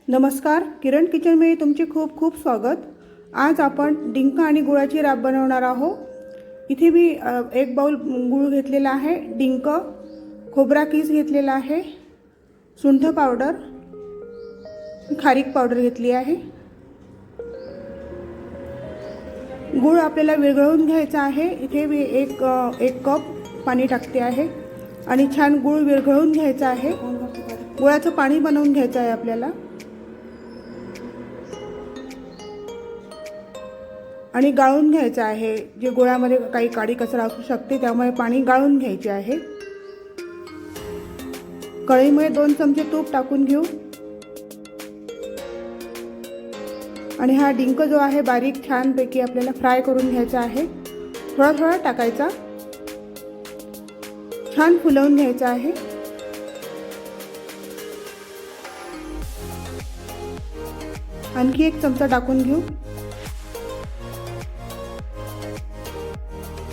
नमस्कार, किरण किचनमध्ये तुमचे खूप खूप स्वागत। आज आपण डिंक आणि गुळाची राब बनवणार आहोत। इथे मी एक बाउल गुळ घेतलेला आहे, डिंक, खोबरा किस घेतलेला आहे, सुंठ पावडर, खारीक पावडर घेतली आहे। गुळ आपल्याला विरघळवून घ्यायचा आहे। इथे मी एक कप पाणी टाकते आहे आणि छान गुळ विरघळवून घ्यायचा आहे। गुळाचं पाणी बनवून घ्यायचं आहे आपल्याला आणि गाळून घ्यायचं आहे। जे गुळामध्ये काही काडी कचरा असू शकते त्यामुळे पाणी गाळून घ्यायचे आहे। कढईमध्ये 2 चमचे तूप टाकून घेऊ आणि हा डिंक जो आहे बारीक छानपैकी आपल्याला फ्राय करून घ्यायचा आहे। थोडा थोडा टाकायचा, छान फुलवून घ्यायचा आहे। आणखी 1 चमचा टाकून घेऊ।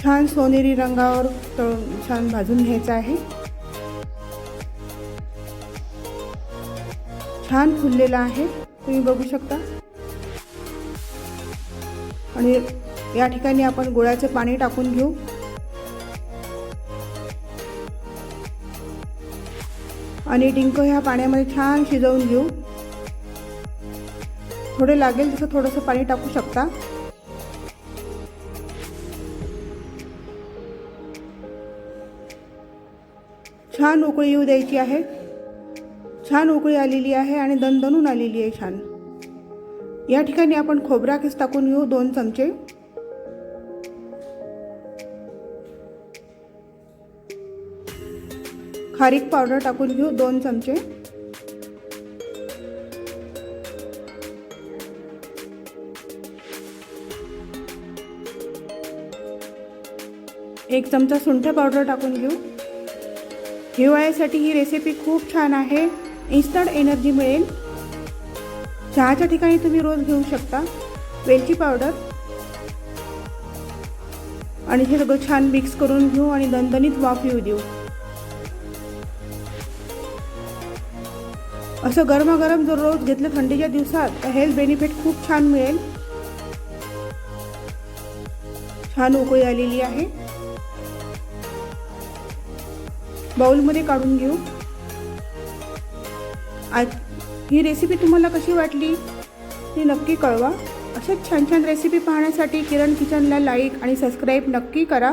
छान सोनेरी रंगावर तळून छान भाजून घ्यायचा आहे। छान फुललेला आहे, तुम्ही बघू शकता। आणि या ठिकाणी आपण गुळाचे पाणी टाकून घेऊ आणि डिंक ह्या पाण्यामध्ये छान शिजवून घेऊ। थोडे लागेल तसं थोडंसं पाणी टाकू शकता। छान उकळी येऊ द्यायची आहे। छान उकळी आलेली आहे आणि दणदणून आलेली आहे छान। या ठिकाणी आपण खोबरा किस टाकून घेऊ 2 चमचे, खारीक पावडर टाकून घेऊ 2 चमचे, एक चमचा सुंठ पावडर टाकून घेऊ। हिवाळ्यासाठी ही रेसिपी खूप छान आहे, इन्स्टंट एनर्जी मिळेल। चहाच्या ठिकाणी तुम्ही रोज घेऊ शकता। वेलची पावडर आणि हे सगळं छान मिक्स करून घेऊ आणि दणदणीत वाफ येऊ देऊ। असं गरमागरम जर रोज घेतलं थंडीच्या दिवसात तर हेल्थ बेनिफिट खूप छान मिळेल। छान उकळी आलेली आहे, बाउलमध्ये काढून घेऊ। ही रेसिपी तुम्हाला कशी वाटली ती नक्की कळवा। अशाच छान छान रेसिपी पाहण्यासाठी किरण किचनला लाईक आणि सबस्क्राईब नक्की करा।